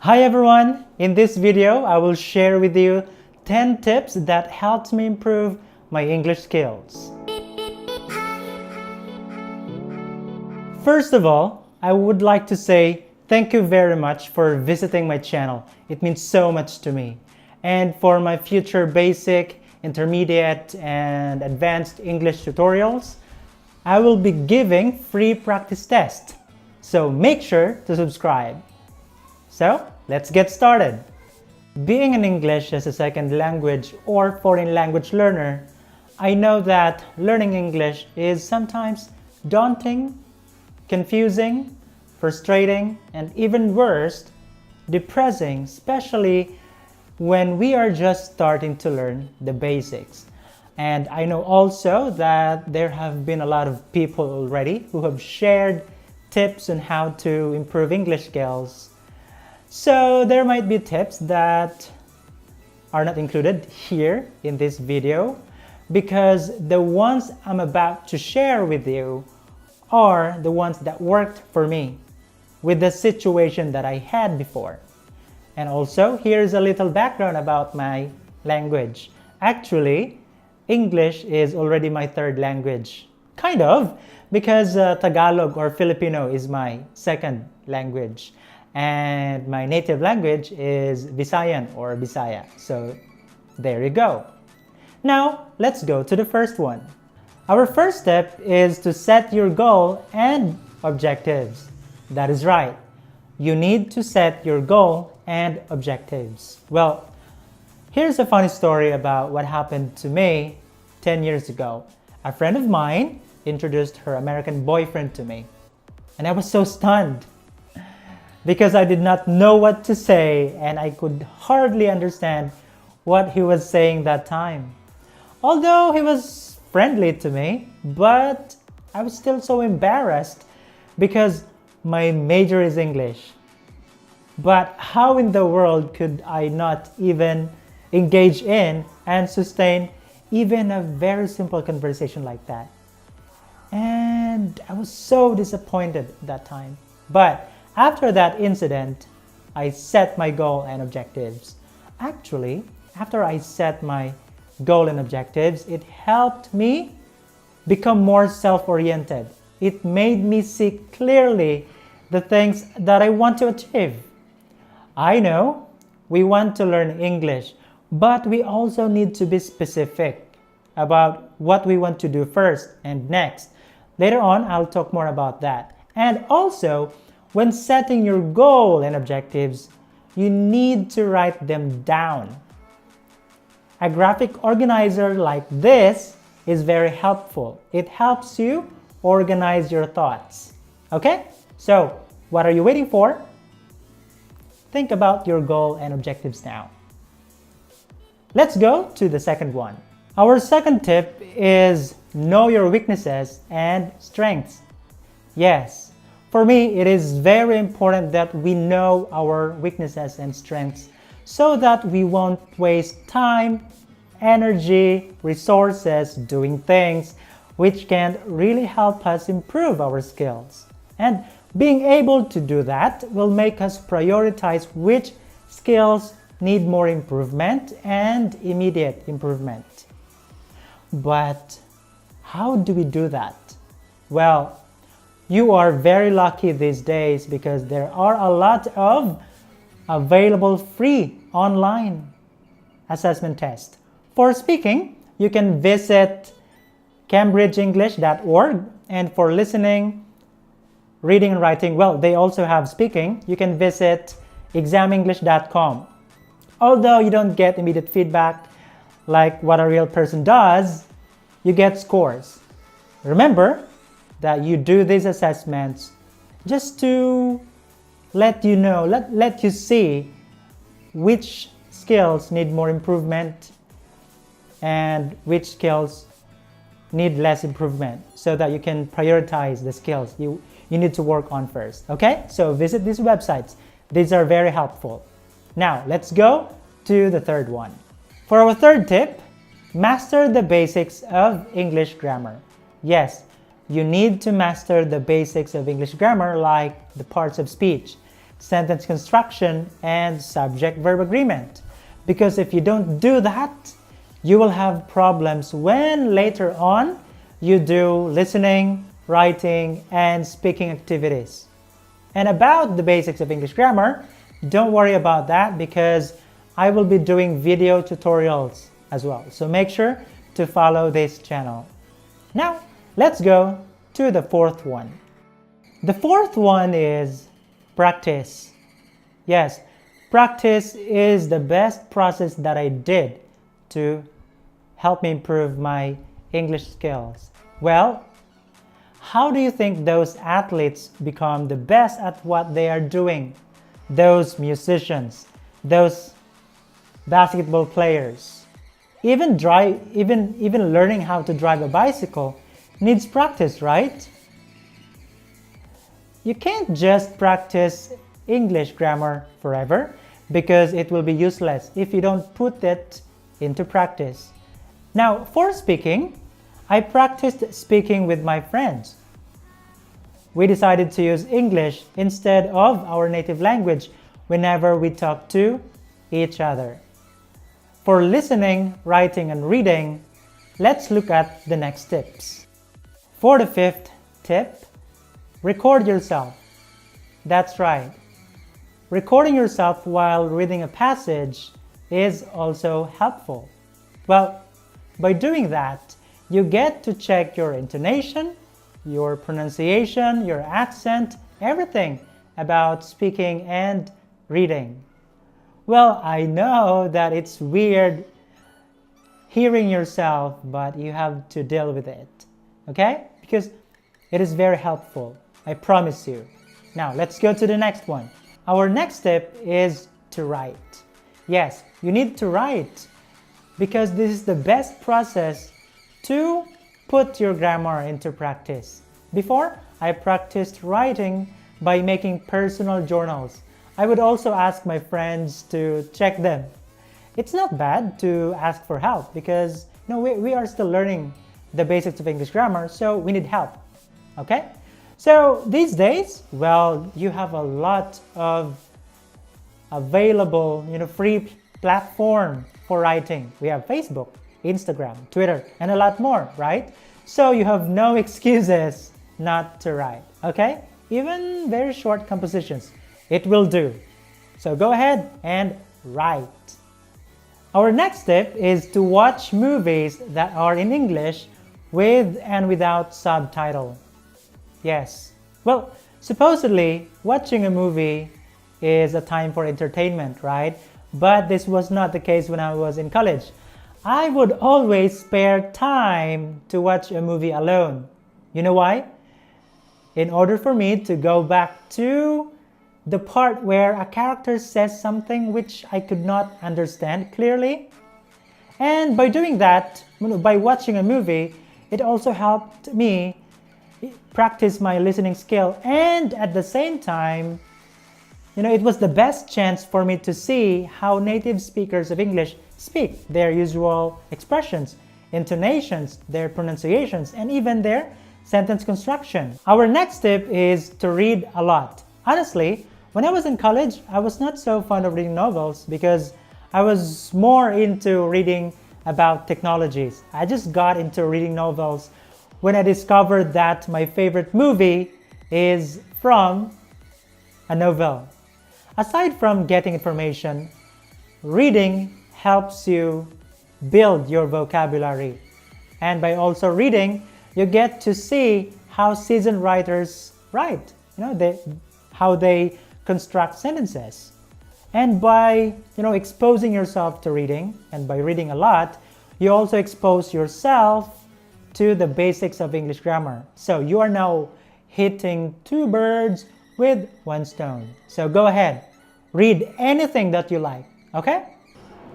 Hi everyone! In this video, I will share with you 10 tips that helped me improve my English skills. First of all, I would like to say thank you very much for visiting my channel. It means so much to me. And for my future basic, intermediate, and advanced English tutorials, I will be giving free practice tests. So make sure to subscribe. So, let's get started. Being an English as a second language or foreign language learner, I know that learning English is sometimes daunting, confusing, frustrating, and even worse, depressing, especially when we are just starting to learn the basics. And I know also that there have been a lot of people already who have shared tips on how to improve English skills. So there might be tips that are not included here in this video because the ones I'm about to share with you are the ones that worked for me with the situation that I had before. And also, here's a little background about my language. Actually, English is already my third language. Kind of, because Tagalog or Filipino is my second language. And my native language is Visayan or Bisaya. So there you go. Now, let's go to the first one. Our first step is to set your goal and objectives. That is right. You need to set your goal and objectives. Well, here's a funny story about what happened to me 10 years ago. A friend of mine introduced her American boyfriend to me. And I was so stunned, because I did not know what to say and I could hardly understand what he was saying that time. Although he was friendly to me, but I was still so embarrassed because my major is English. But how in the world could I not even engage in and sustain even a very simple conversation like that? And I was so disappointed that time. But after that incident, I set my goal and objectives. Actually, after I set my goal and objectives, it helped me become more self-oriented. It made me see clearly the things that I want to achieve. I know we want to learn English, but we also need to be specific about what we want to do first and next. Later on, I'll talk more about that. And also, when setting your goal and objectives, you need to write them down. A graphic organizer like this is very helpful. It helps you organize your thoughts. Okay? So, what are you waiting for? Think about your goal and objectives now. Let's go to the second one. Our second tip is know your weaknesses and strengths. Yes. For me, it is very important that we know our weaknesses and strengths so that we won't waste time, energy, resources doing things which can really help us improve our skills. And being able to do that will make us prioritize which skills need more improvement and immediate improvement. But how do we do that? Well, you are very lucky these days because there are a lot of available free online assessment tests. For speaking, you can visit cambridgeenglish.org, and for listening, reading and writing, well, they also have speaking. You can visit examenglish.com. Although you don't get immediate feedback like what a real person does, you get scores. Remember that you do these assessments just to let you know, let you see which skills need more improvement and which skills need less improvement so that you can prioritize the skills you need to work on first. Okay? So visit these websites. These are very helpful. Now, let's go to the third one. For our third tip, master the basics of English grammar. Yes, you need to master the basics of English grammar like the parts of speech, sentence construction, and subject-verb agreement. Because if you don't do that, you will have problems when later on you do listening, writing, and speaking activities. And about the basics of English grammar, don't worry about that because I will be doing video tutorials as well. So make sure to follow this channel. Now, let's go to the fourth one. The fourth one is practice. Yes, practice is the best process that I did to help me improve my English skills. Well, how do you think those athletes become the best at what they are doing? Those musicians, those basketball players. Even learning how to drive a bicycle needs practice, right? You can't just practice English grammar forever because it will be useless if you don't put it into practice. Now, for speaking, I practiced speaking with my friends. We decided to use English instead of our native language whenever we talk to each other. For listening, writing, and reading, let's look at the next tips. For the fifth tip, record yourself. That's right. Recording yourself while reading a passage is also helpful. Well, by doing that, you get to check your intonation, your pronunciation, your accent, everything about speaking and reading. Well, I know that it's weird hearing yourself, but you have to deal with it, okay? Because it is very helpful, I promise you. Now, let's go to the next one. Our next step is to write. Yes, you need to write because this is the best process to put your grammar into practice. Before, I practiced writing by making personal journals. I would also ask my friends to check them. It's not bad to ask for help because we are still learning the basics of English grammar, so we need help. Okay? So these days, well, you have a lot of available, free platform for writing. We have Facebook, Instagram, Twitter, and a lot more, right? So you have no excuses not to write, okay? Even very short compositions, it will do. So go ahead and write. Our next step is to watch movies that are in English with and without subtitle. Yes. Well, supposedly, watching a movie is a time for entertainment, right? But this was not the case when I was in college. I would always spare time to watch a movie alone. You know why? In order for me to go back to the part where a character says something which I could not understand clearly. And by doing that, by watching a movie, it also helped me practice my listening skill, and at the same time, it was the best chance for me to see how native speakers of English speak, their usual expressions, intonations, their pronunciations, and even their sentence construction. Our next tip is to read a lot. Honestly, when I was in college, I was not so fond of reading novels because I was more into reading about technologies. I just got into reading novels when I discovered that my favorite movie is from a novel. Aside from getting information, reading helps you build your vocabulary. And by also reading, you get to see how seasoned writers write, how they construct sentences. And by exposing yourself to reading, and by reading a lot, you also expose yourself to the basics of English grammar. So you are now hitting two birds with one stone. So go ahead, read anything that you like, okay?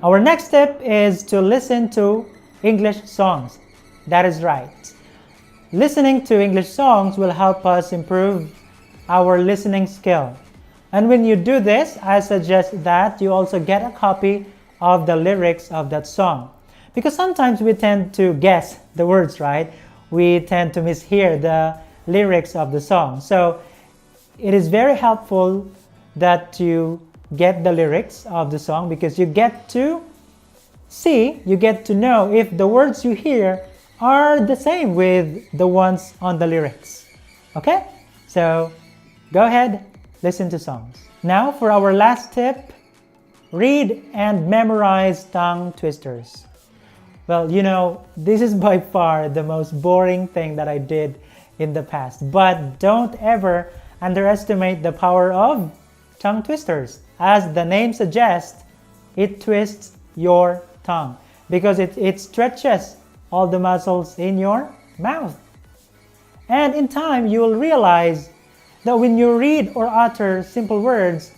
Our next step is to listen to English songs. That is right. Listening to English songs will help us improve our listening skill. And when you do this, I suggest that you also get a copy of the lyrics of that song. Because sometimes we tend to guess the words, right? We tend to mishear the lyrics of the song. So it is very helpful that you get the lyrics of the song, because you get to see, you get to know if the words you hear are the same with the ones on the lyrics. Okay? So go ahead, listen to songs. Now for our last tip, read and memorize tongue twisters. Well, you know, this is by far the most boring thing that I did in the past, but don't ever underestimate the power of tongue twisters. As the name suggests, it twists your tongue because it stretches all the muscles in your mouth. And in time, you will realize that when you read or utter simple words,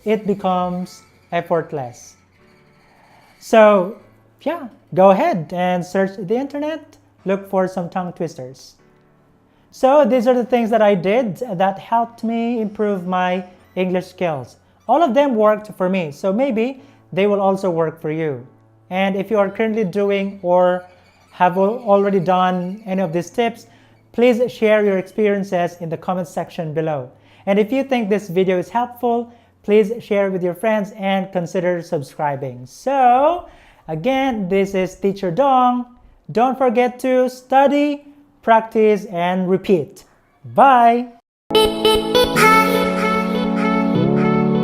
it becomes effortless. So, yeah, go ahead and search the internet, look for some tongue twisters. So these are the things that I did that helped me improve my English skills. All of them worked for me, so maybe they will also work for you. And if you are currently doing or have already done any of these tips, please share your experiences in the comment section below. And if you think this video is helpful, please share it with your friends and consider subscribing. So, again, this is Teacher Dong. Don't forget to study, practice, and repeat. Bye!